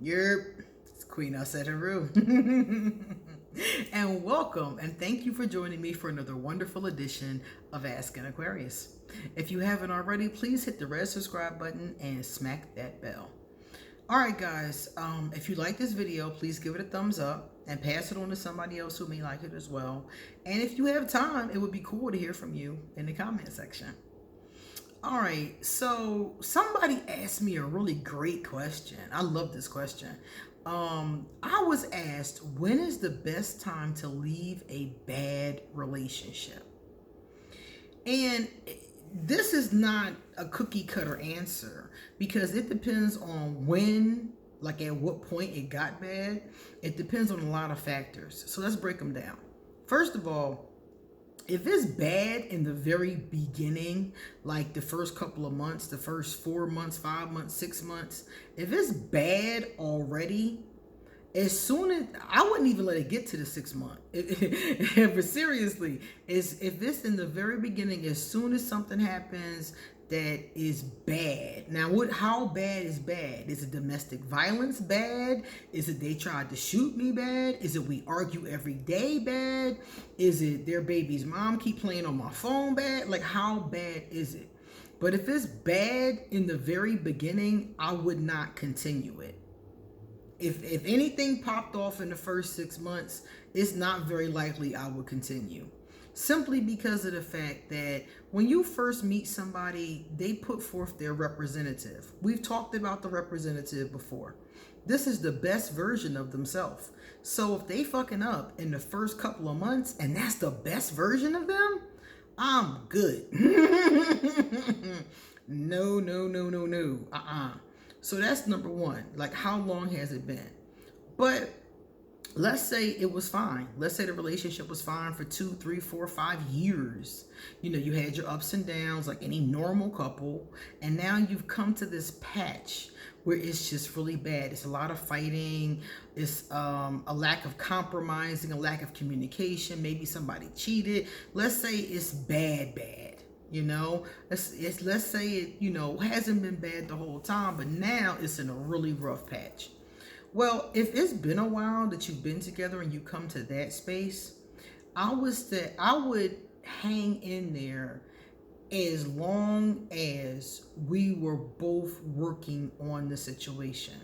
It's Queen Aru. And welcome and thank you for joining me for another wonderful edition of Ask an Aquarius. If you haven't already, please hit the red subscribe button and smack that bell. Alright guys, if you like this video, please give it a thumbs up and pass it on to somebody else who may like it as well. And if you have time, it would be cool to hear from you in the comment section. All right, so somebody asked me a really great question. I love this question. I was asked, when is the best time to leave a bad relationship? And this is not a cookie cutter answer because it depends on when, like at what point it got bad. It depends on a lot of factors. So let's break them down. First of all, if it's bad in the very beginning, like the first couple of months, the first 4 months, 5 months, 6 months, if it's bad already, as soon as I wouldn't even let it get to the 6 month. But seriously, if it's in the very beginning, as soon as something happens that is bad. Now, how bad is bad? Is it domestic violence bad? Is it they tried to shoot me bad? Is it we argue every day bad? Is it their baby's mom keep playing on my phone bad? Like, how bad is it? But if it's bad in the very beginning, I would not continue it. If anything popped off in the first 6 months, it's not very likely I would continue. Simply because of the fact that when you first meet somebody, they put forth their representative. We've talked about the representative before. This is the best version of themselves. So if they fucking up in the first couple of months and that's the best version of them, I'm good. No. So that's number one. Like, how long has it been? But let's say it was fine. Let's say the relationship was fine for 2, 3, 4, 5 years. You know, you had your ups and downs like any normal couple. And now you've come to this patch where it's just really bad. It's a lot of fighting. It's a lack of compromising, a lack of communication. Maybe somebody cheated. Let's say it's bad. You know, let's say it, hasn't been bad the whole time, but now it's in a really rough patch. Well, if it's been a while that you've been together and you come to that space, I would hang in there as long as we were both working on the situation.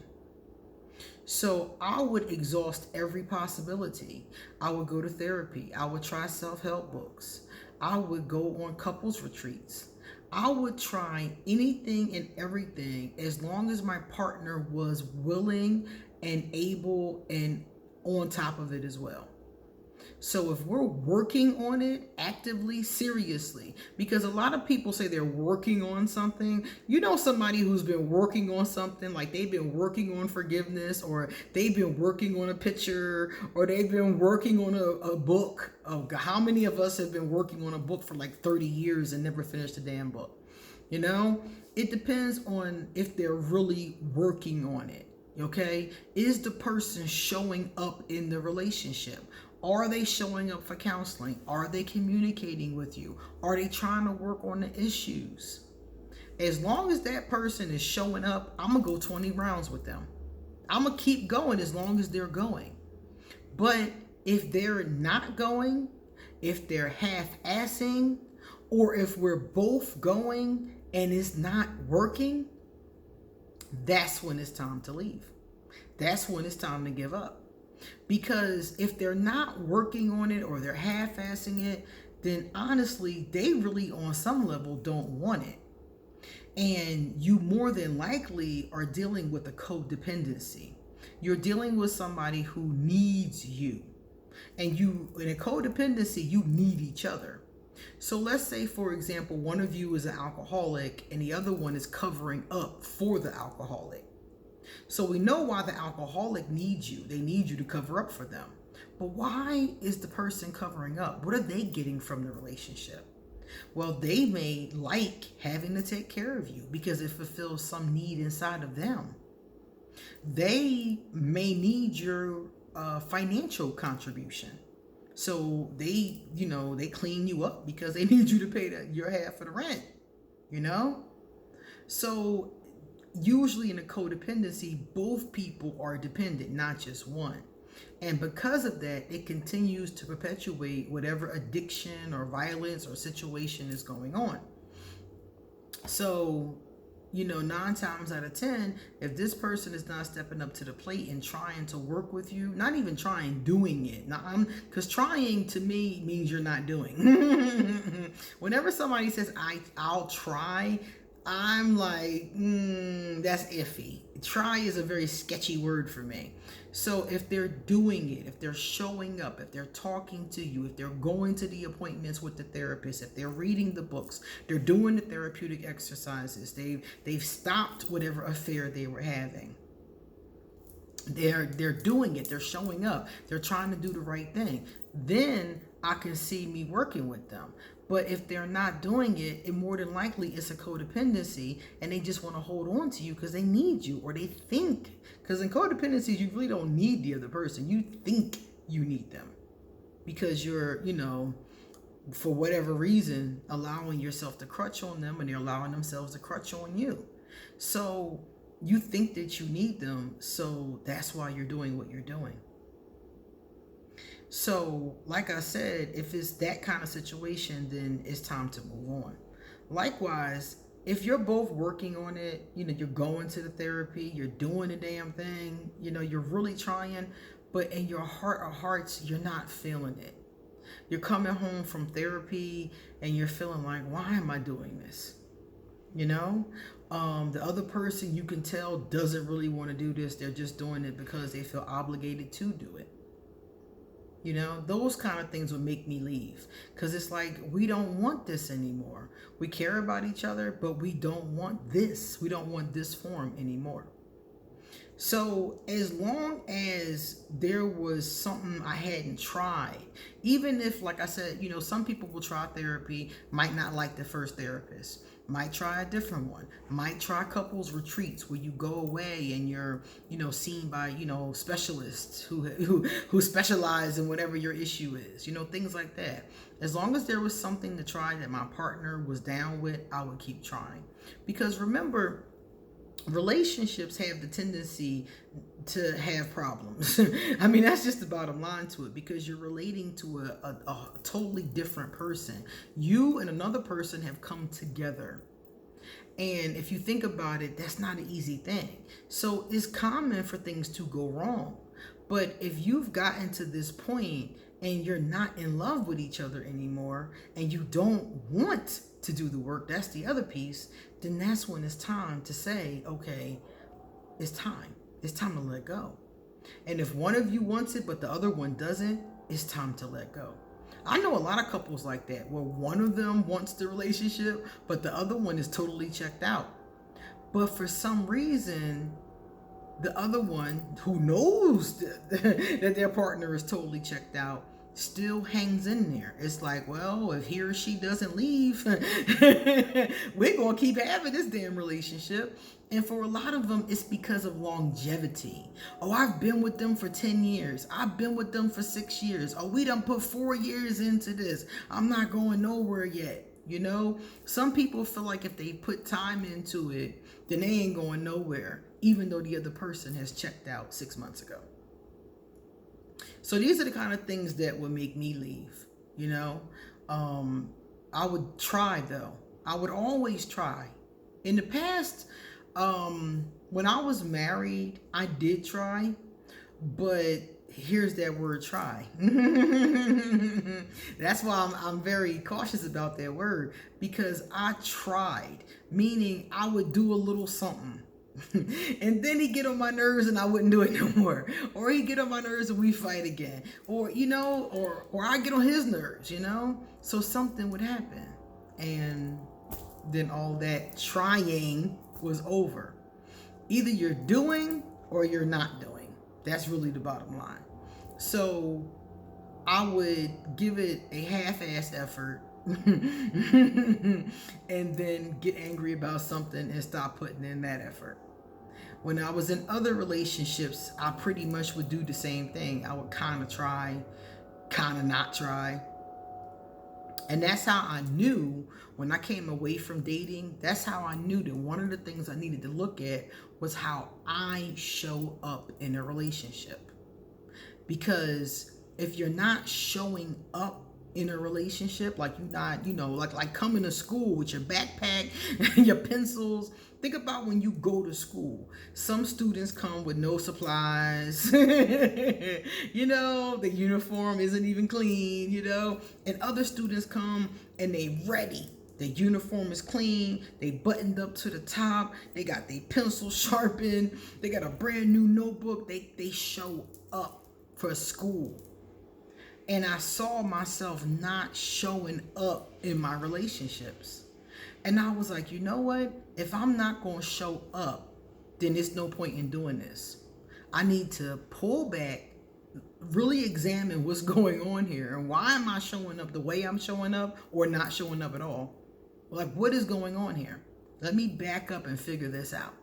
So I would exhaust every possibility. I would go to therapy. I would try self-help books. I would go on couples retreats. I would try anything and everything as long as my partner was willing and able and on top of it as well. So if we're working on it actively, seriously, because a lot of people say they're working on something. You know, somebody who's been working on something, like they've been working on forgiveness, or they've been working on a picture, or they've been working on a book. Oh God, how many of us have been working on a book for like 30 years and never finished a damn book? You know, it depends on if they're really working on it. Okay, is the person showing up in the relationship? Are they showing up for counseling? Are they communicating with you? Are they trying to work on the issues? As long as that person is showing up, I'm going to go 20 rounds with them. I'm going to keep going as long as they're going. But if they're not going, if they're half-assing, or if we're both going and it's not working, that's when it's time to leave. That's when it's time to give up. Because if they're not working on it or they're half-assing it, then honestly, they really on some level don't want it. And you more than likely are dealing with a codependency. You're dealing with somebody who needs you. And in a codependency, you need each other. So let's say, for example, one of you is an alcoholic and the other one is covering up for the alcoholic. So we know why the alcoholic needs you. They need you to cover up for them. But why is the person covering up? What are they getting from the relationship? Well, they may like having to take care of you because it fulfills some need inside of them. They may need your financial contribution. So they clean you up because they need you to pay your half of the rent, So usually in a codependency, both people are dependent, not just one. And because of that, it continues to perpetuate whatever addiction or violence or situation is going on. So, 9 times out of 10, if this person is not stepping up to the plate and trying to work with you, not even trying, doing it. Because trying to me means you're not doing. Whenever somebody says, I'll try, I'm like, that's iffy. Try is a very sketchy word for me. So if they're doing it, if they're showing up, if they're talking to you, if they're going to the appointments with the therapist, if they're reading the books, they're doing the therapeutic exercises, they've stopped whatever affair they were having. They're doing it, they're showing up, they're trying to do the right thing. Then I can see me working with them. But if they're not doing it, it more than likely it's a codependency, and they just want to hold on to you because they need you, or they think. Because in codependencies, you really don't need the other person. You think you need them because you're, for whatever reason, allowing yourself to crutch on them, and they're allowing themselves to crutch on you. So you think that you need them, so that's why you're doing what you're doing. So, like I said, if it's that kind of situation, then it's time to move on. Likewise, if you're both working on it, you're going to the therapy, you're doing the damn thing, you're really trying, but in your heart of hearts, you're not feeling it. You're coming home from therapy and you're feeling like, why am I doing this? The other person, you can tell, doesn't really want to do this. They're just doing it because they feel obligated to do it. Those kind of things would make me leave, because it's like, we don't want this anymore. We care about each other, but we don't want this. We don't want this form anymore. So as long as there was something I hadn't tried, even if, like I said, some people will try therapy, might not like the first therapist, might try a different one, might try couples retreats where you go away and you're, seen by, specialists who specialize in whatever your issue is, things like that. As long as there was something to try that my partner was down with, I would keep trying. Because remember, relationships have the tendency to have problems. I mean, that's just the bottom line to it, because you're relating to a totally different person. You and another person have come together. And if you think about it, that's not an easy thing. So it's common for things to go wrong. But if you've gotten to this point and you're not in love with each other anymore, and you don't want to do the work, that's the other piece, then that's when it's time to say, okay, it's time. It's time to let go. And if one of you wants it, but the other one doesn't, it's time to let go. I know a lot of couples like that, where one of them wants the relationship, but the other one is totally checked out. But for some reason, the other one, who knows that their partner is totally checked out, still hangs in there. It's like, well, if he or she doesn't leave, we're going to keep having this damn relationship. And for a lot of them, it's because of longevity. Oh, I've been with them for 10 years. I've been with them for 6 years. Oh, we done put 4 years into this. I'm not going nowhere yet. Some people feel like if they put time into it, then they ain't going nowhere, even though the other person has checked out 6 months ago. So these are the kind of things that would make me leave. I would try, though. I would always try. In the past, when I was married, I did try, but here's that word, try. That's why I'm very cautious about that word, because I tried, meaning I would do a little something. And then he'd get on my nerves and I wouldn't do it no more. Or he'd get on my nerves and we fight again. Or, or I get on his nerves, So something would happen. And then all that trying was over. Either you're doing or you're not doing. That's really the bottom line. So I would give it a half-assed effort and then get angry about something and stop putting in that effort. When I was in other relationships, I pretty much would do the same thing. I would kind of try, kind of not try. And that's how I knew when I came away from dating, that's how I knew that one of the things I needed to look at was how I show up in a relationship. Because if you're not showing up in a relationship, like you're not, like coming to school with your backpack and your pencils. Think about when you go to school. Some students come with no supplies. The uniform isn't even clean, and other students come and they ready. The uniform is clean. They buttoned up to the top. They got their pencil sharpened. They got a brand new notebook. They show up for school. And I saw myself not showing up in my relationships. And I was like, you know what? If I'm not going to show up, then there's no point in doing this. I need to pull back, really examine what's going on here. And why am I showing up the way I'm showing up or not showing up at all? Like, what is going on here? Let me back up and figure this out.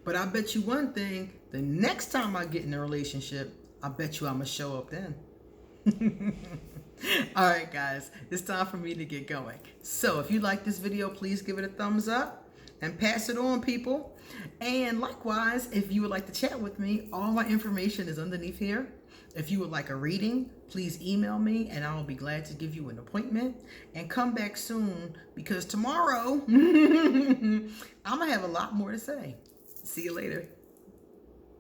But I bet you one thing, the next time I get in a relationship, I bet you I'm going to show up then. All right, guys, it's time for me to get going. So if you like this video, please give it a thumbs up and pass it on, people. And likewise, if you would like to chat with me, all my information is underneath here. If you would like a reading, please email me and I will be glad to give you an appointment. And come back soon, because tomorrow I'm gonna have a lot more to say. See you later.